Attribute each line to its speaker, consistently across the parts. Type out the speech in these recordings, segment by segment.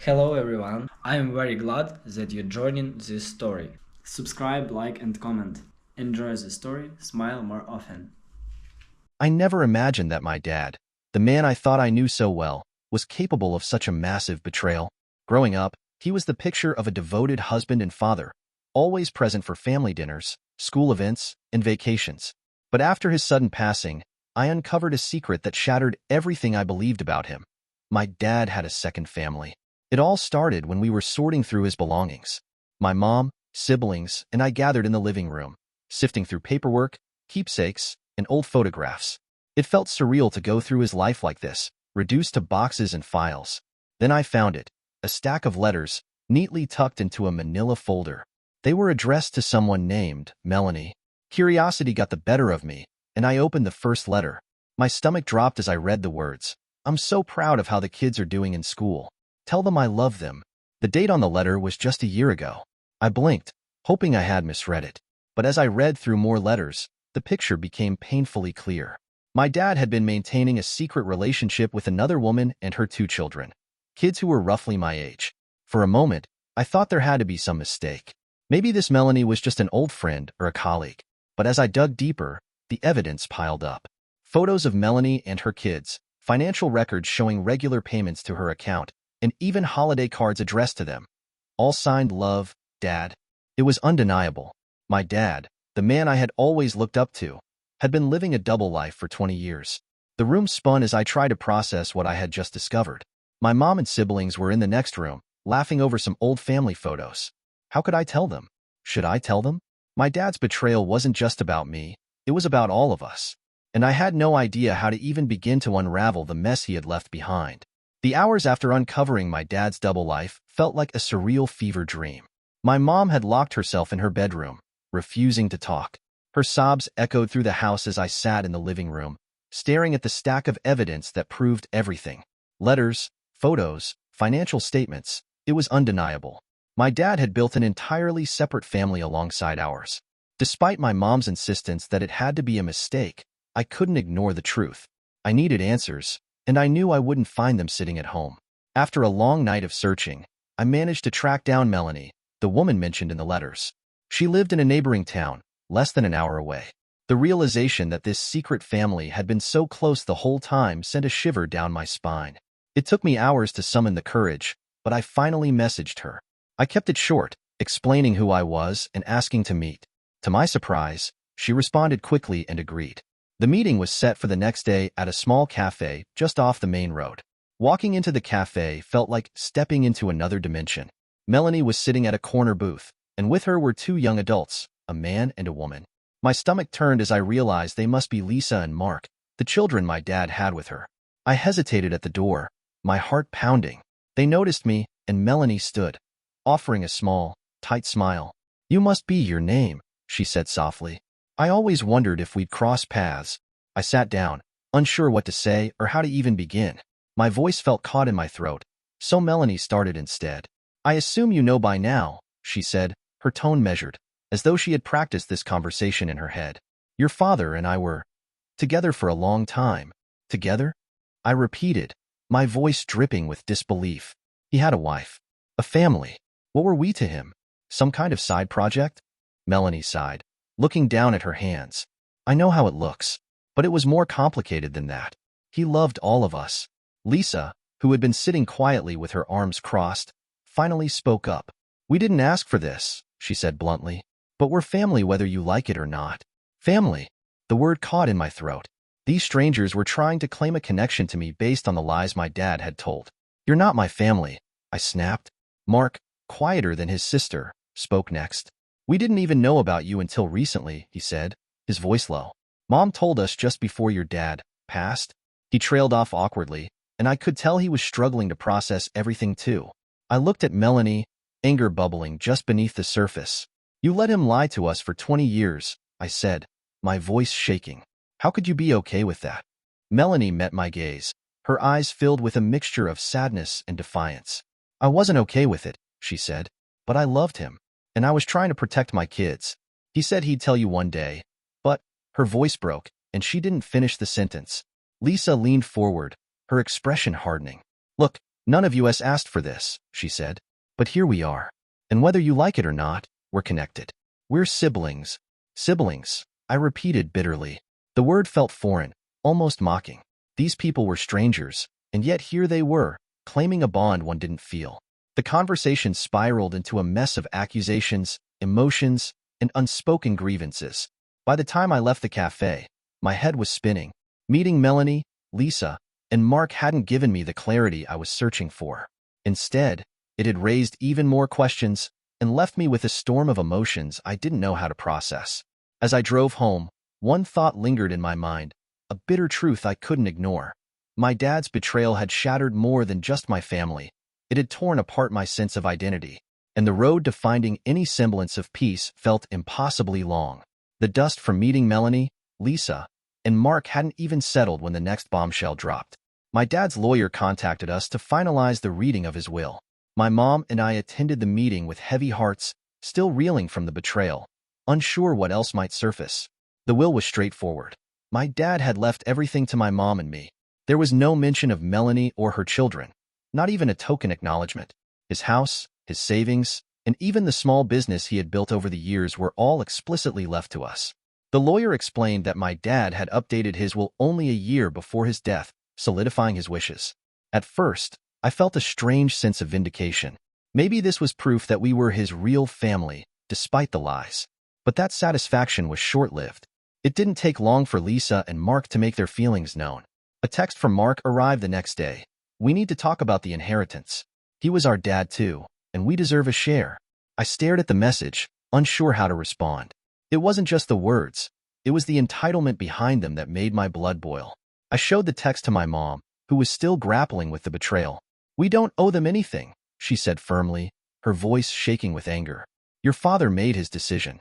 Speaker 1: Hello everyone, I am very glad that you're joining this story. Subscribe, like and comment. Enjoy the story, smile more often.
Speaker 2: I never imagined that my dad, the man I thought I knew so well, was capable of such a massive betrayal. Growing up, he was the picture of a devoted husband and father, always present for family dinners, school events, and vacations. But after his sudden passing, I uncovered a secret that shattered everything I believed about him. My dad had a second family. It all started when we were sorting through his belongings. My mom, siblings, and I gathered in the living room, sifting through paperwork, keepsakes, and old photographs. It felt surreal to go through his life like this, reduced to boxes and files. Then I found it, a stack of letters, neatly tucked into a manila folder. They were addressed to someone named Melanie. Curiosity got the better of me, and I opened the first letter. My stomach dropped as I read the words. "I'm so proud of how the kids are doing in school. Tell them I love them." The date on the letter was just a year ago. I blinked, hoping I had misread it. But as I read through more letters, the picture became painfully clear. My dad had been maintaining a secret relationship with another woman and her two children, kids who were roughly my age. For a moment, I thought there had to be some mistake. Maybe this Melanie was just an old friend or a colleague. But as I dug deeper, the evidence piled up. Photos of Melanie and her kids, financial records showing regular payments to her account, and even holiday cards addressed to them. All signed Love, Dad. It was undeniable. My dad, the man I had always looked up to, had been living a double life for 20 years. The room spun as I tried to process what I had just discovered. My mom and siblings were in the next room, laughing over some old family photos. How could I tell them? Should I tell them? My dad's betrayal wasn't just about me, it was about all of us. And I had no idea how to even begin to unravel the mess he had left behind. The hours after uncovering my dad's double life felt like a surreal fever dream. My mom had locked herself in her bedroom, refusing to talk. Her sobs echoed through the house as I sat in the living room, staring at the stack of evidence that proved everything. Letters, photos, financial statements. It was undeniable. My dad had built an entirely separate family alongside ours. Despite my mom's insistence that it had to be a mistake, I couldn't ignore the truth. I needed answers, and I knew I wouldn't find them sitting at home. After a long night of searching, I managed to track down Melanie, the woman mentioned in the letters. She lived in a neighboring town, less than an hour away. The realization that this secret family had been so close the whole time sent a shiver down my spine. It took me hours to summon the courage, but I finally messaged her. I kept it short, explaining who I was and asking to meet. To my surprise, she responded quickly and agreed. The meeting was set for the next day at a small cafe just off the main road. Walking into the cafe felt like stepping into another dimension. Melanie was sitting at a corner booth, and with her were two young adults, a man and a woman. My stomach turned as I realized they must be Lisa and Mark, the children my dad had with her. I hesitated at the door, my heart pounding. They noticed me, and Melanie stood, offering a small, tight smile. "You must be your name," she said softly. "I always wondered if we'd cross paths." I sat down, unsure what to say or how to even begin. My voice felt caught in my throat, so Melanie started instead. "I assume you know by now," she said, her tone measured, as though she had practiced this conversation in her head. "Your father and I were together for a long time." "Together?" I repeated, my voice dripping with disbelief. "He had a wife, a family. What were we to him? Some kind of side project?" Melanie sighed, looking down at her hands. "I know how it looks, but it was more complicated than that. He loved all of us." Lisa, who had been sitting quietly with her arms crossed, finally spoke up. "We didn't ask for this," she said bluntly, "but we're family whether you like it or not." Family. The word caught in my throat. These strangers were trying to claim a connection to me based on the lies my dad had told. "You're not my family," I snapped. Mark, quieter than his sister, spoke next. "We didn't even know about you until recently," he said, his voice low. "Mom told us just before your dad passed." He trailed off awkwardly, and I could tell he was struggling to process everything too. I looked at Melanie, anger bubbling just beneath the surface. "You let him lie to us for 20 years, I said, my voice shaking. "How could you be okay with that?" Melanie met my gaze, her eyes filled with a mixture of sadness and defiance. "I wasn't okay with it," she said, "but I loved him, and I was trying to protect my kids. He said he'd tell you one day." But her voice broke, and she didn't finish the sentence. Lisa leaned forward, her expression hardening. "Look, None of us asked for this, she said. But here we are. And whether you like it or not, we're connected. We're siblings. Siblings, I repeated bitterly. The word felt foreign, almost mocking. These people were strangers, and yet here they were, claiming a bond one didn't feel. The conversation spiraled into a mess of accusations, emotions, and unspoken grievances. By the time I left the cafe, my head was spinning. Meeting Melanie, Lisa, and Mark hadn't given me the clarity I was searching for. Instead, it had raised even more questions and left me with a storm of emotions I didn't know how to process. As I drove home, one thought lingered in my mind, a bitter truth I couldn't ignore. My dad's betrayal had shattered more than just my family. It had torn apart my sense of identity, and the road to finding any semblance of peace felt impossibly long. The dust from meeting Melanie, Lisa, and Mark hadn't even settled when the next bombshell dropped. My dad's lawyer contacted us to finalize the reading of his will. My mom and I attended the meeting with heavy hearts, still reeling from the betrayal, unsure what else might surface. The will was straightforward. My dad had left everything to my mom and me. There was no mention of Melanie or her children, not even a token acknowledgement. His house, his savings, and even the small business he had built over the years were all explicitly left to us. The lawyer explained that my dad had updated his will only a year before his death, solidifying his wishes. At first, I felt a strange sense of vindication. Maybe this was proof that we were his real family, despite the lies. But that satisfaction was short-lived. It didn't take long for Lisa and Mark to make their feelings known. A text from Mark arrived the next day. We need to talk about the inheritance. He was our dad too, and we deserve a share. I stared at the message, unsure how to respond. It wasn't just the words. It was the entitlement behind them that made my blood boil. I showed the text to my mom, who was still grappling with the betrayal. We don't owe them anything, she said firmly, her voice shaking with anger. Your father made his decision.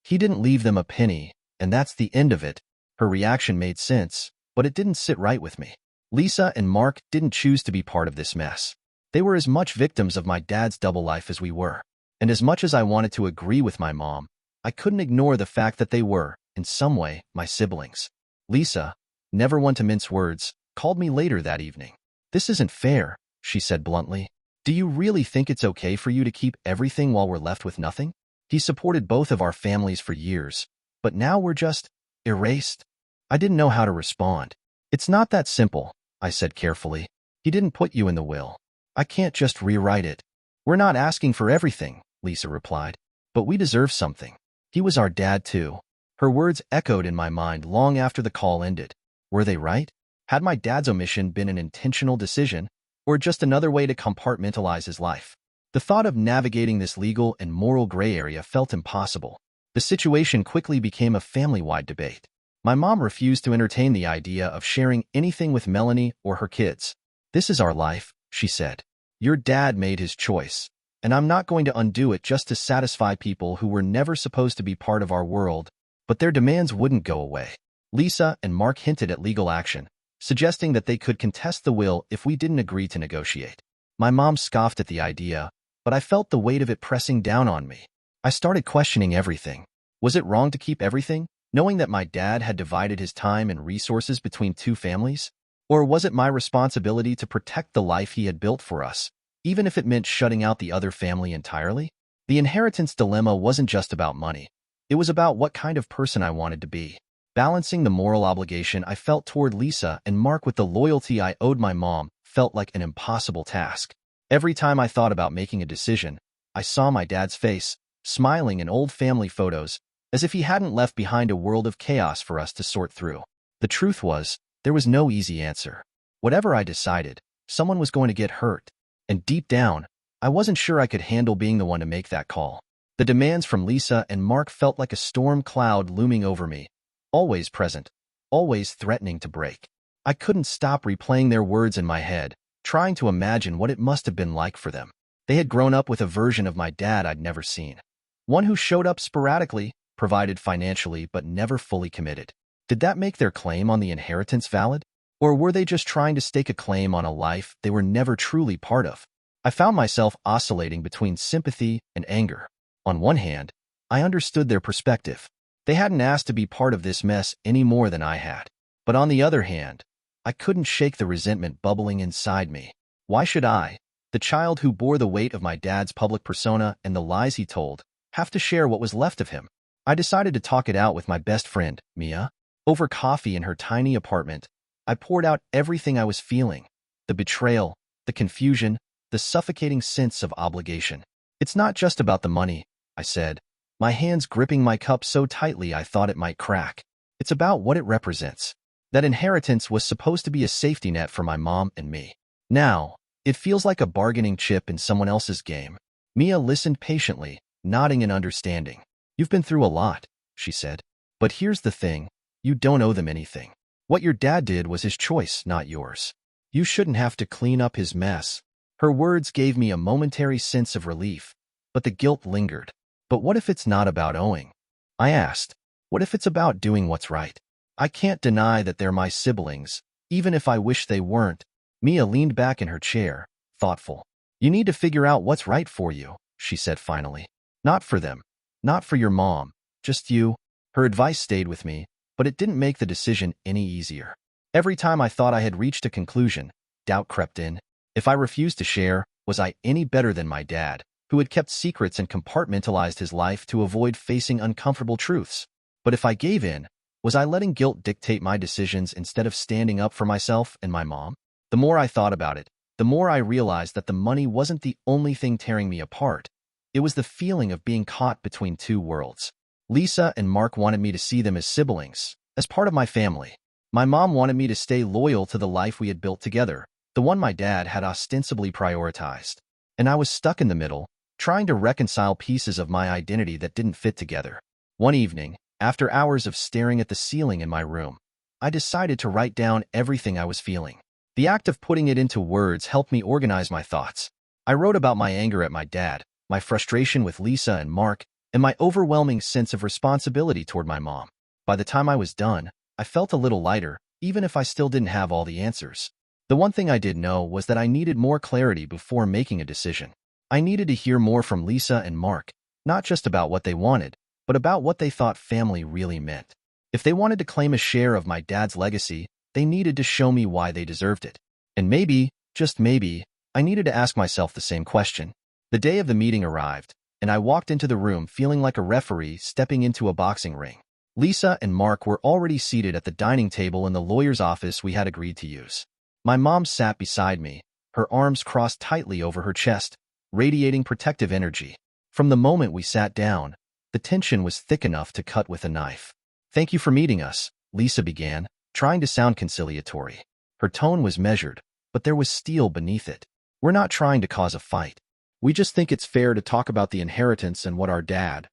Speaker 2: He didn't leave them a penny, and that's the end of it. Her reaction made sense, but it didn't sit right with me. Lisa and Mark didn't choose to be part of this mess. They were as much victims of my dad's double life as we were. And as much as I wanted to agree with my mom, I couldn't ignore the fact that they were, in some way, my siblings. Lisa, never one to mince words, called me later that evening. This isn't fair, she said bluntly. Do you really think it's okay for you to keep everything while we're left with nothing? He supported both of our families for years, but now we're just erased. I didn't know how to respond. It's not that simple, I said carefully. He didn't put you in the will. I can't just rewrite it. We're not asking for everything, Lisa replied, but we deserve something. He was our dad too. Her words echoed in my mind long after the call ended. Were they right? Had my dad's omission been an intentional decision, or just another way to compartmentalize his life? The thought of navigating this legal and moral gray area felt impossible. The situation quickly became a family-wide debate. My mom refused to entertain the idea of sharing anything with Melanie or her kids. This is our life, she said. Your dad made his choice, and I'm not going to undo it just to satisfy people who were never supposed to be part of our world. But their demands wouldn't go away. Lisa and Mark hinted at legal action, suggesting that they could contest the will if we didn't agree to negotiate. My mom scoffed at the idea, but I felt the weight of it pressing down on me. I started questioning everything. Was it wrong to keep everything, knowing that my dad had divided his time and resources between two families? Or was it my responsibility to protect the life he had built for us, even if it meant shutting out the other family entirely? The inheritance dilemma wasn't just about money. It was about what kind of person I wanted to be. Balancing the moral obligation I felt toward Lisa and Mark with the loyalty I owed my mom felt like an impossible task. Every time I thought about making a decision, I saw my dad's face, smiling in old family photos, as if he hadn't left behind a world of chaos for us to sort through. The truth was, there was no easy answer. Whatever I decided, someone was going to get hurt. And deep down, I wasn't sure I could handle being the one to make that call. The demands from Lisa and Mark felt like a storm cloud looming over me, always present, always threatening to break. I couldn't stop replaying their words in my head, trying to imagine what it must have been like for them. They had grown up with a version of my dad I'd never seen. One who showed up sporadically, provided financially, but never fully committed. Did that make their claim on the inheritance valid? Or were they just trying to stake a claim on a life they were never truly part of? I found myself oscillating between sympathy and anger. On one hand, I understood their perspective. They hadn't asked to be part of this mess any more than I had. But on the other hand, I couldn't shake the resentment bubbling inside me. Why should I, the child who bore the weight of my dad's public persona and the lies he told, have to share what was left of him? I decided to talk it out with my best friend, Mia. Over coffee in her tiny apartment, I poured out everything I was feeling: the betrayal, the confusion, the suffocating sense of obligation. It's not just about the money, I said, my hands gripping my cup so tightly I thought it might crack. It's about what it represents. That inheritance was supposed to be a safety net for my mom and me. Now, it feels like a bargaining chip in someone else's game. Mia listened patiently, nodding in understanding. You've been through a lot, she said. But here's the thing, you don't owe them anything. What your dad did was his choice, not yours. You shouldn't have to clean up his mess. Her words gave me a momentary sense of relief, but the guilt lingered. But what if it's not about owing? I asked. What if it's about doing what's right? I can't deny that they're my siblings, even if I wish they weren't. Mia leaned back in her chair, thoughtful. You need to figure out what's right for you, she said finally. Not for them. Not for your mom. Just you. Her advice stayed with me, but it didn't make the decision any easier. Every time I thought I had reached a conclusion, doubt crept in. If I refused to share, was I any better than my dad, who had kept secrets and compartmentalized his life to avoid facing uncomfortable truths? But if I gave in, was I letting guilt dictate my decisions instead of standing up for myself and my mom? The more I thought about it, the more I realized that the money wasn't the only thing tearing me apart. It was the feeling of being caught between two worlds. Lisa and Mark wanted me to see them as siblings, as part of my family. My mom wanted me to stay loyal to the life we had built together, the one my dad had ostensibly prioritized. And I was stuck in the middle, trying to reconcile pieces of my identity that didn't fit together. One evening, after hours of staring at the ceiling in my room, I decided to write down everything I was feeling. The act of putting it into words helped me organize my thoughts. I wrote about my anger at my dad, my frustration with Lisa and Mark, and my overwhelming sense of responsibility toward my mom. By the time I was done, I felt a little lighter, even if I still didn't have all the answers. The one thing I did know was that I needed more clarity before making a decision. I needed to hear more from Lisa and Mark, not just about what they wanted, but about what they thought family really meant. If they wanted to claim a share of my dad's legacy, they needed to show me why they deserved it. And maybe, just maybe, I needed to ask myself the same question. The day of the meeting arrived, and I walked into the room feeling like a referee stepping into a boxing ring. Lisa and Mark were already seated at the dining table in the lawyer's office we had agreed to use. My mom sat beside me, her arms crossed tightly over her chest, radiating protective energy. From the moment we sat down, the tension was thick enough to cut with a knife. Thank you for meeting us, Lisa began, trying to sound conciliatory. Her tone was measured, but there was steel beneath it. We're not trying to cause a fight. We just think it's fair to talk about the inheritance and what our dad,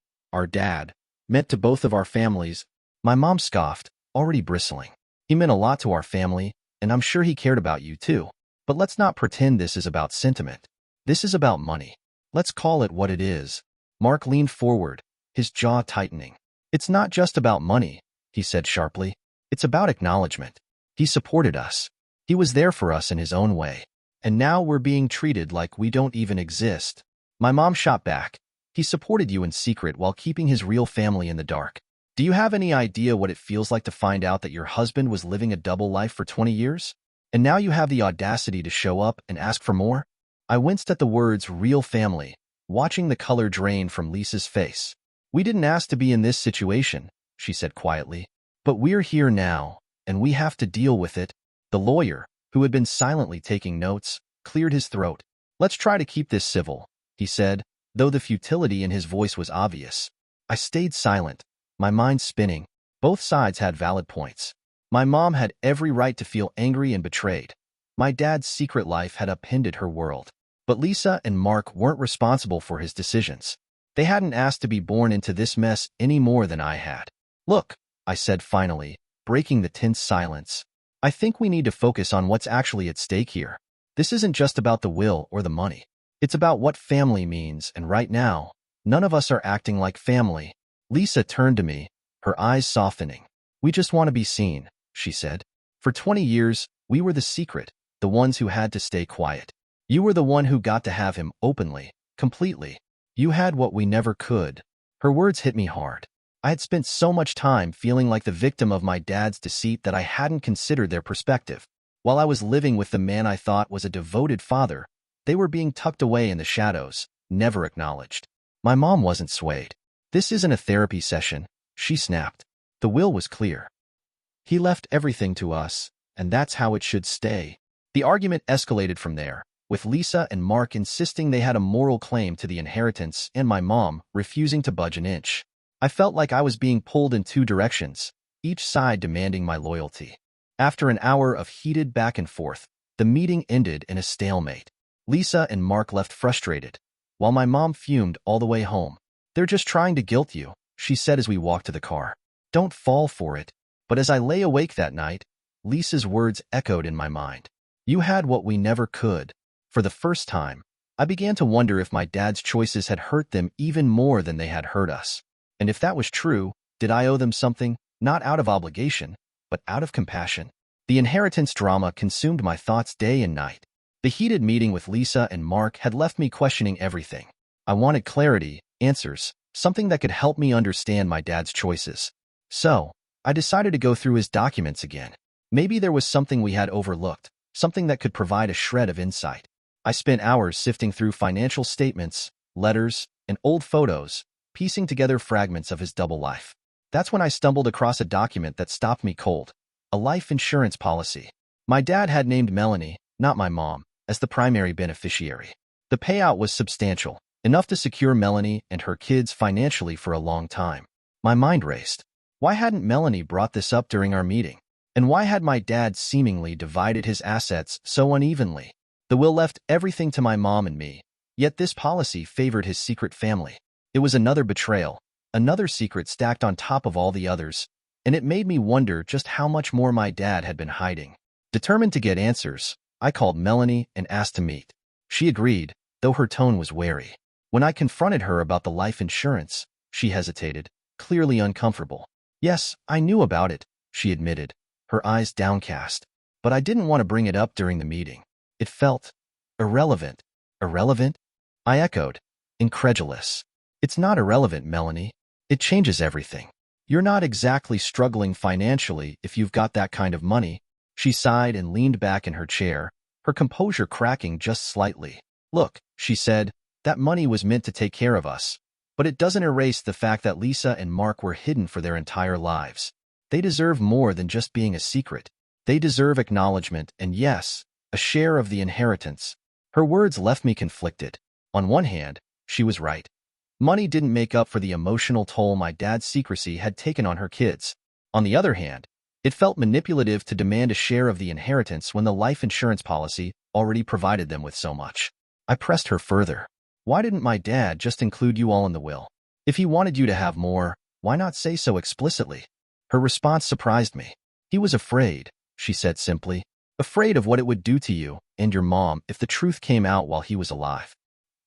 Speaker 2: meant to both of our families. My mom scoffed, already bristling. He meant a lot to our family, and I'm sure he cared about you too. But let's not pretend this is about sentiment. This is about money. Let's call it what it is. Mark leaned forward, his jaw tightening. It's not just about money, he said sharply. It's about acknowledgement. He supported us. He was there for us in his own way. And now we're being treated like we don't even exist. My mom shot back. He supported you in secret while keeping his real family in the dark. Do you have any idea what it feels like to find out that your husband was living a double life for 20 years? And now you have the audacity to show up and ask for more? I winced at the words real family, watching the color drain from Lisa's face. We didn't ask to be in this situation, she said quietly. But we're here now, and we have to deal with it. The lawyer, who had been silently taking notes, cleared his throat. Let's try to keep this civil, he said, though the futility in his voice was obvious. I stayed silent, my mind spinning. Both sides had valid points. My mom had every right to feel angry and betrayed. My dad's secret life had upended her world. But Lisa and Mark weren't responsible for his decisions. They hadn't asked to be born into this mess any more than I had. Look, I said finally, breaking the tense silence. I think we need to focus on what's actually at stake here. This isn't just about the will or the money. It's about what family means, and right now, none of us are acting like family. Lisa turned to me, her eyes softening. We just want to be seen, she said. For 20 years, we were the secret, the ones who had to stay quiet. You were the one who got to have him openly, completely. You had what we never could. Her words hit me hard. I had spent so much time feeling like the victim of my dad's deceit that I hadn't considered their perspective. While I was living with the man I thought was a devoted father, they were being tucked away in the shadows, never acknowledged. My mom wasn't swayed. "This isn't a therapy session," she snapped. The will was clear. He left everything to us, and that's how it should stay. The argument escalated from there, with Lisa and Mark insisting they had a moral claim to the inheritance and my mom refusing to budge an inch. I felt like I was being pulled in two directions, each side demanding my loyalty. After an hour of heated back and forth, the meeting ended in a stalemate. Lisa and Mark left frustrated, while my mom fumed all the way home. "They're just trying to guilt you," she said as we walked to the car. "Don't fall for it." But as I lay awake that night, Lisa's words echoed in my mind. "You had what we never could." For the first time, I began to wonder if my dad's choices had hurt them even more than they had hurt us. And if that was true, did I owe them something, not out of obligation, but out of compassion? The inheritance drama consumed my thoughts day and night. The heated meeting with Lisa and Mark had left me questioning everything. I wanted clarity, answers, something that could help me understand my dad's choices. So, I decided to go through his documents again. Maybe there was something we had overlooked, something that could provide a shred of insight. I spent hours sifting through financial statements, letters, and old photos, piecing together fragments of his double life. That's when I stumbled across a document that stopped me cold. A life insurance policy. My dad had named Melanie, not my mom, as the primary beneficiary. The payout was substantial, enough to secure Melanie and her kids financially for a long time. My mind raced. Why hadn't Melanie brought this up during our meeting? And why had my dad seemingly divided his assets so unevenly? The will left everything to my mom and me, yet this policy favored his secret family. It was another betrayal, another secret stacked on top of all the others, and it made me wonder just how much more my dad had been hiding. Determined to get answers, I called Melanie and asked to meet. She agreed, though her tone was wary. When I confronted her about the life insurance, she hesitated, clearly uncomfortable. "Yes, I knew about it," she admitted, her eyes downcast. "But I didn't want to bring it up during the meeting. It felt irrelevant." "Irrelevant?" I echoed, incredulous. "It's not irrelevant, Melanie. It changes everything. You're not exactly struggling financially if you've got that kind of money." She sighed and leaned back in her chair, her composure cracking just slightly. "Look," she said, "that money was meant to take care of us. But it doesn't erase the fact that Lisa and Mark were hidden for their entire lives. They deserve more than just being a secret. They deserve acknowledgement and, yes, a share of the inheritance." Her words left me conflicted. On one hand, she was right. Money didn't make up for the emotional toll my dad's secrecy had taken on her kids. On the other hand, it felt manipulative to demand a share of the inheritance when the life insurance policy already provided them with so much. I pressed her further. "Why didn't my dad just include you all in the will? If he wanted you to have more, why not say so explicitly?" Her response surprised me. "He was afraid," she said simply. "Afraid of what it would do to you and your mom if the truth came out while he was alive.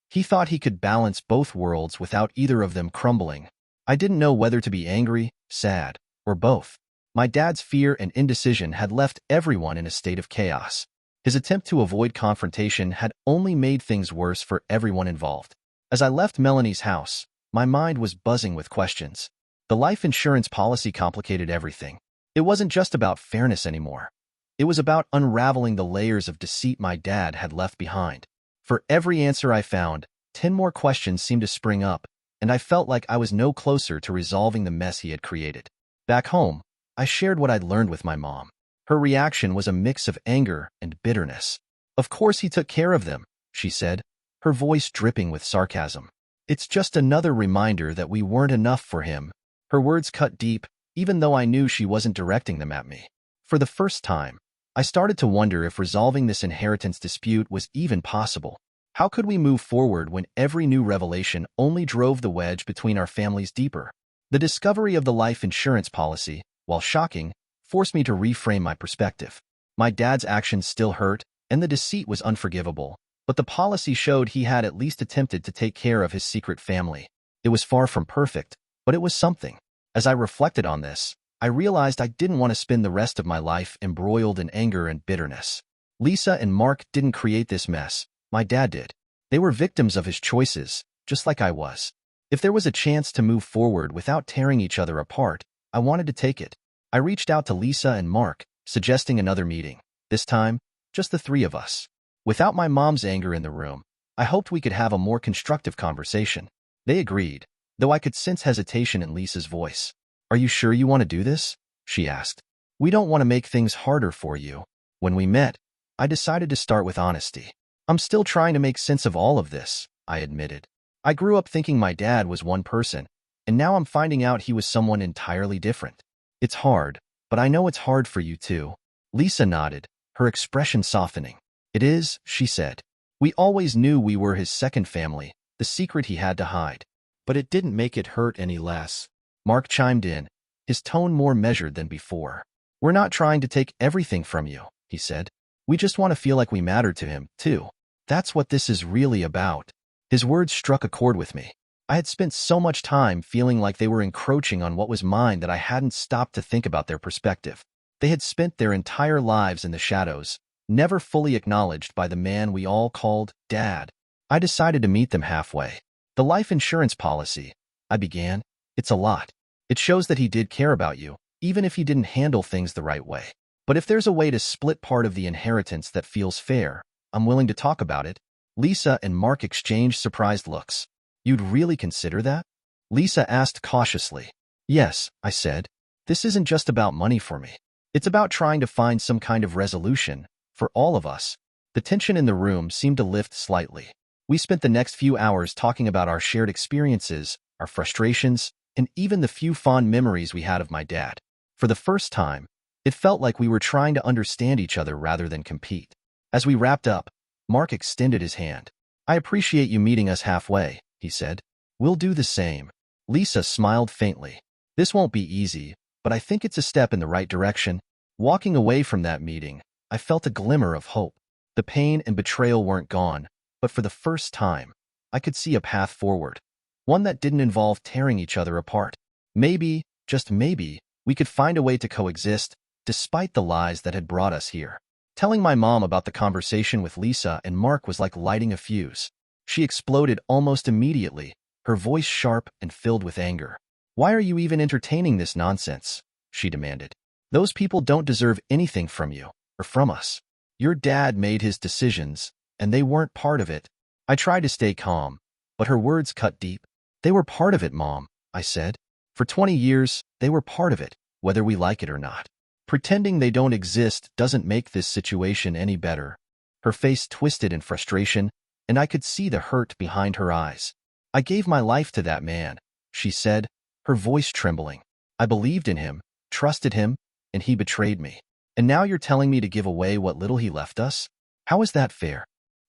Speaker 2: He thought he could balance both worlds without either of them crumbling." I didn't know whether to be angry, sad, or both. My dad's fear and indecision had left everyone in a state of chaos. His attempt to avoid confrontation had only made things worse for everyone involved. As I left Melanie's house, my mind was buzzing with questions. The life insurance policy complicated everything. It wasn't just about fairness anymore. It was about unraveling the layers of deceit my dad had left behind. For every answer I found, 10 more questions seemed to spring up, and I felt like I was no closer to resolving the mess he had created. Back home, I shared what I'd learned with my mom. Her reaction was a mix of anger and bitterness. "Of course he took care of them," she said, her voice dripping with sarcasm. "It's just another reminder that we weren't enough for him." Her words cut deep, even though I knew she wasn't directing them at me. For the first time, I started to wonder if resolving this inheritance dispute was even possible. How could we move forward when every new revelation only drove the wedge between our families deeper? The discovery of the life insurance policy, while shocking, forced me to reframe my perspective. My dad's actions still hurt, and the deceit was unforgivable, but the policy showed he had at least attempted to take care of his secret family. It was far from perfect, but it was something. As I reflected on this, I realized I didn't want to spend the rest of my life embroiled in anger and bitterness. Lisa and Mark didn't create this mess. My dad did. They were victims of his choices, just like I was. If there was a chance to move forward without tearing each other apart, I wanted to take it. I reached out to Lisa and Mark, suggesting another meeting. This time, just the three of us. Without my mom's anger in the room, I hoped we could have a more constructive conversation. They agreed, though I could sense hesitation in Lisa's voice. Are you sure you want to do this? She asked. We don't want to make things harder for you. When we met, I decided to start with honesty. I'm still trying to make sense of all of this, I admitted. I grew up thinking my dad was one person, and now I'm finding out he was someone entirely different. It's hard, but I know it's hard for you too. Lisa nodded, her expression softening. It is, she said. We always knew we were his second family, the secret he had to hide. But it didn't make it hurt any less. Mark chimed in, his tone more measured than before. We're not trying to take everything from you, he said. We just want to feel like we matter to him, too. That's what this is really about. His words struck a chord with me. I had spent so much time feeling like they were encroaching on what was mine that I hadn't stopped to think about their perspective. They had spent their entire lives in the shadows, never fully acknowledged by the man we all called Dad. I decided to meet them halfway. The life insurance policy, I began, it's a lot. It shows that he did care about you, even if he didn't handle things the right way. But if there's a way to split part of the inheritance that feels fair, I'm willing to talk about it. Lisa and Mark exchanged surprised looks. You'd really consider that? Lisa asked cautiously. Yes, I said. This isn't just about money for me. It's about trying to find some kind of resolution, for all of us. The tension in the room seemed to lift slightly. We spent the next few hours talking about our shared experiences, our frustrations, and even the few fond memories we had of my dad. For the first time, it felt like we were trying to understand each other rather than compete. As we wrapped up, Mark extended his hand. I appreciate you meeting us halfway, he said. We'll do the same. Lisa smiled faintly. This won't be easy, but I think it's a step in the right direction. Walking away from that meeting, I felt a glimmer of hope. The pain and betrayal weren't gone, but for the first time, I could see a path forward. One that didn't involve tearing each other apart. Maybe, just maybe, we could find a way to coexist, despite the lies that had brought us here. Telling my mom about the conversation with Lisa and Mark was like lighting a fuse. She exploded almost immediately, her voice sharp and filled with anger. Why are you even entertaining this nonsense? She demanded. Those people don't deserve anything from you, or from us. Your dad made his decisions, and they weren't part of it. I tried to stay calm, but her words cut deep. They were part of it, Mom, I said. For 20 years, they were part of it, whether we like it or not. Pretending they don't exist doesn't make this situation any better. Her face twisted in frustration, and I could see the hurt behind her eyes. I gave my life to that man, she said, her voice trembling. I believed in him, trusted him, and he betrayed me. And now you're telling me to give away what little he left us? How is that fair?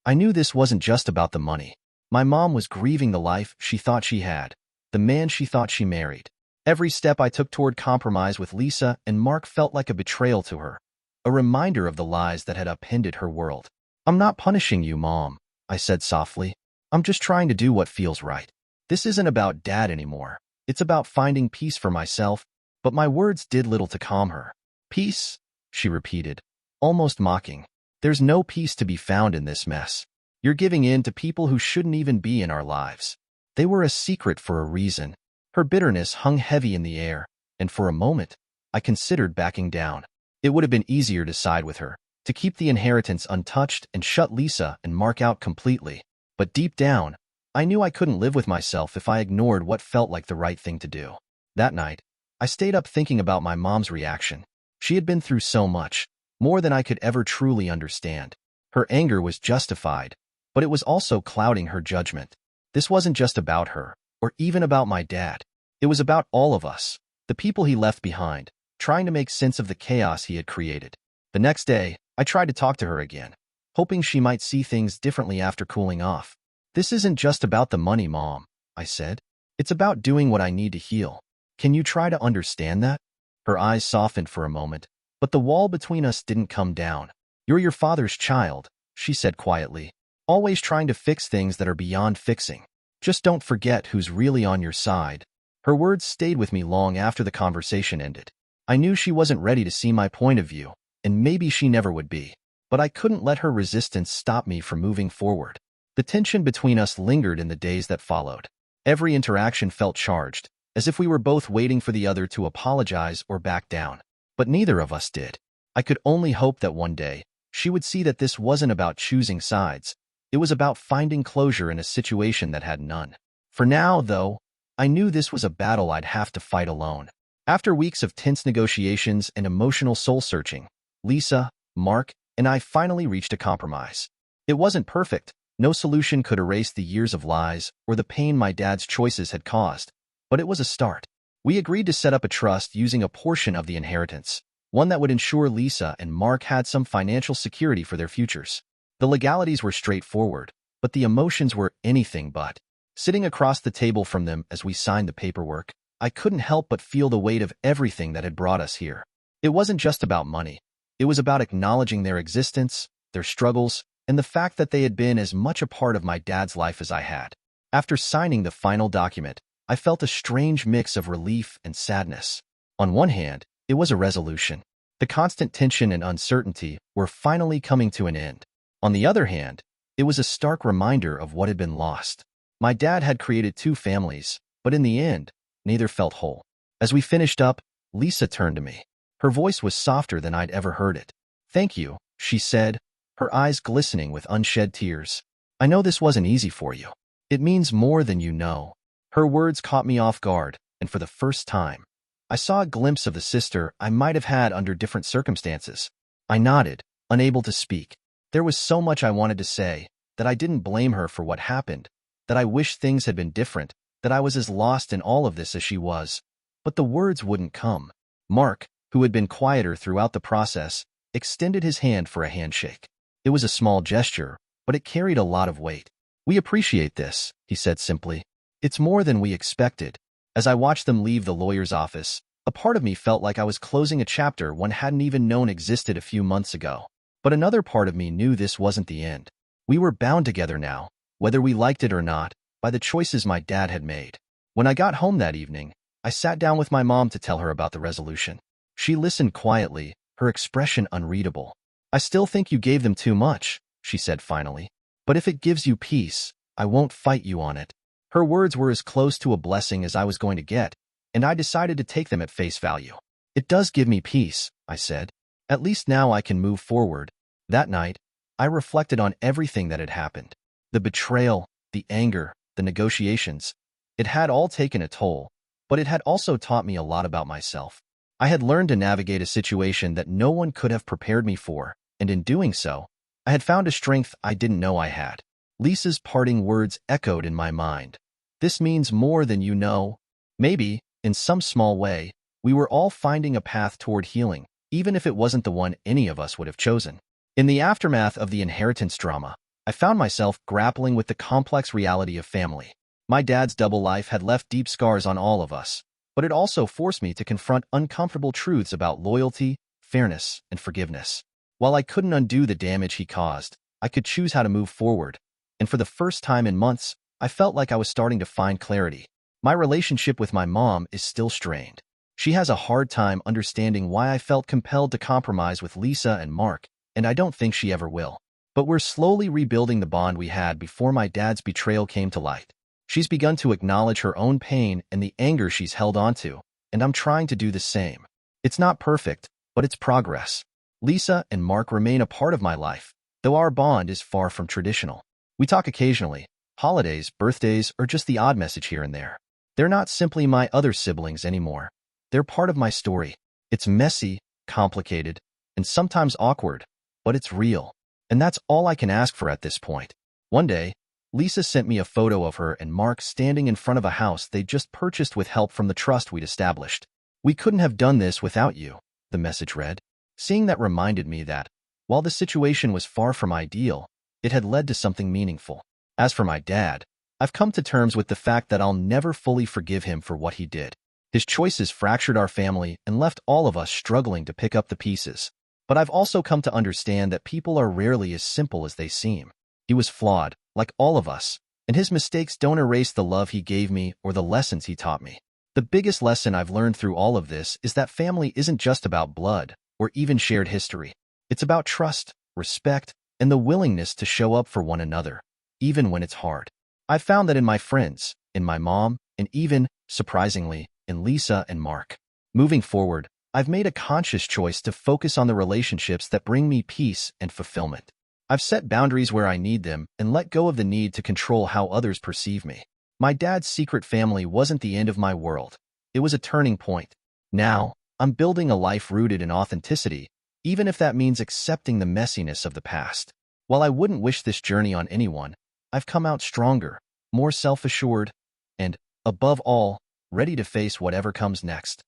Speaker 2: I knew this wasn't just about the money. My mom was grieving the life she thought she had, the man she thought she married. Every step I took toward compromise with Lisa and Mark felt like a betrayal to her, a reminder of the lies that had upended her world. I'm not punishing you, Mom, I said softly. I'm just trying to do what feels right. This isn't about Dad anymore. It's about finding peace for myself, but my words did little to calm her. Peace? She repeated, almost mocking. There's no peace to be found in this mess. You're giving in to people who shouldn't even be in our lives. They were a secret for a reason. Her bitterness hung heavy in the air, and for a moment, I considered backing down. It would have been easier to side with her, to keep the inheritance untouched and shut Lisa and Mark out completely. But deep down, I knew I couldn't live with myself if I ignored what felt like the right thing to do. That night, I stayed up thinking about my mom's reaction. She had been through so much, more than I could ever truly understand. Her anger was justified, but it was also clouding her judgment. This wasn't just about her, or even about my dad. It was about all of us, the people he left behind, trying to make sense of the chaos he had created. The next day, I tried to talk to her again, hoping she might see things differently after cooling off. This isn't just about the money, Mom, I said. It's about doing what I need to heal. Can you try to understand that? Her eyes softened for a moment, but the wall between us didn't come down. You're your father's child, she said quietly, always trying to fix things that are beyond fixing. Just don't forget who's really on your side. Her words stayed with me long after the conversation ended. I knew she wasn't ready to see my point of view, and maybe she never would be. But I couldn't let her resistance stop me from moving forward. The tension between us lingered in the days that followed. Every interaction felt charged, as if we were both waiting for the other to apologize or back down. But neither of us did. I could only hope that one day, she would see that this wasn't about choosing sides. It was about finding closure in a situation that had none. For now, though, I knew this was a battle I'd have to fight alone. After weeks of tense negotiations and emotional soul-searching, Lisa, Mark, and I finally reached a compromise. It wasn't perfect. No solution could erase the years of lies or the pain my dad's choices had caused, but it was a start. We agreed to set up a trust using a portion of the inheritance, one that would ensure Lisa and Mark had some financial security for their futures. The legalities were straightforward, but the emotions were anything but. Sitting across the table from them as we signed the paperwork, I couldn't help but feel the weight of everything that had brought us here. It wasn't just about money. It was about acknowledging their existence, their struggles, and the fact that they had been as much a part of my dad's life as I had. After signing the final document, I felt a strange mix of relief and sadness. On one hand, it was a resolution. The constant tension and uncertainty were finally coming to an end. On the other hand, it was a stark reminder of what had been lost. My dad had created two families, but in the end, neither felt whole. As we finished up, Lisa turned to me. Her voice was softer than I'd ever heard it. "Thank you," she said, her eyes glistening with unshed tears. "I know this wasn't easy for you. It means more than you know." Her words caught me off guard, and for the first time, I saw a glimpse of the sister I might have had under different circumstances. I nodded, unable to speak. There was so much I wanted to say, that I didn't blame her for what happened, that I wished things had been different, that I was as lost in all of this as she was. But the words wouldn't come. Mark, who had been quieter throughout the process, extended his hand for a handshake. It was a small gesture, but it carried a lot of weight. "We appreciate this," he said simply. "It's more than we expected." As I watched them leave the lawyer's office, a part of me felt like I was closing a chapter one hadn't even known existed a few months ago. But another part of me knew this wasn't the end. We were bound together now, whether we liked it or not, by the choices my dad had made. When I got home that evening, I sat down with my mom to tell her about the resolution. She listened quietly, her expression unreadable. "I still think you gave them too much," she said finally. "But if it gives you peace, I won't fight you on it." Her words were as close to a blessing as I was going to get, and I decided to take them at face value. "It does give me peace," I said. "At least now I can move forward." That night, I reflected on everything that had happened. The betrayal, the anger, the negotiations. It had all taken a toll, but it had also taught me a lot about myself. I had learned to navigate a situation that no one could have prepared me for, and in doing so, I had found a strength I didn't know I had. Lisa's parting words echoed in my mind. "This means more than you know." Maybe, in some small way, we were all finding a path toward healing, even if it wasn't the one any of us would have chosen. In the aftermath of the inheritance drama, I found myself grappling with the complex reality of family. My dad's double life had left deep scars on all of us, but it also forced me to confront uncomfortable truths about loyalty, fairness, and forgiveness. While I couldn't undo the damage he caused, I could choose how to move forward, and for the first time in months, I felt like I was starting to find clarity. My relationship with my mom is still strained. She has a hard time understanding why I felt compelled to compromise with Lisa and Mark, and I don't think she ever will. But we're slowly rebuilding the bond we had before my dad's betrayal came to light. She's begun to acknowledge her own pain and the anger she's held onto, and I'm trying to do the same. It's not perfect, but it's progress. Lisa and Mark remain a part of my life, though our bond is far from traditional. We talk occasionally, holidays, birthdays, or just the odd message here and there. They're not simply my other siblings anymore. They're part of my story. It's messy, complicated, and sometimes awkward, but it's real. And that's all I can ask for at this point. One day, Lisa sent me a photo of her and Mark standing in front of a house they'd just purchased with help from the trust we'd established. "We couldn't have done this without you," the message read. Seeing that reminded me that, while the situation was far from ideal, it had led to something meaningful. As for my dad, I've come to terms with the fact that I'll never fully forgive him for what he did. His choices fractured our family and left all of us struggling to pick up the pieces. But I've also come to understand that people are rarely as simple as they seem. He was flawed, like all of us, and his mistakes don't erase the love he gave me or the lessons he taught me. The biggest lesson I've learned through all of this is that family isn't just about blood or even shared history. It's about trust, respect, and the willingness to show up for one another, even when it's hard. I've found that in my friends, in my mom, and even, surprisingly, in Lisa and Mark. Moving forward, I've made a conscious choice to focus on the relationships that bring me peace and fulfillment. I've set boundaries where I need them and let go of the need to control how others perceive me. My dad's secret family wasn't the end of my world. It was a turning point. Now, I'm building a life rooted in authenticity, even if that means accepting the messiness of the past. While I wouldn't wish this journey on anyone, I've come out stronger, more self-assured, and, above all, ready to face whatever comes next.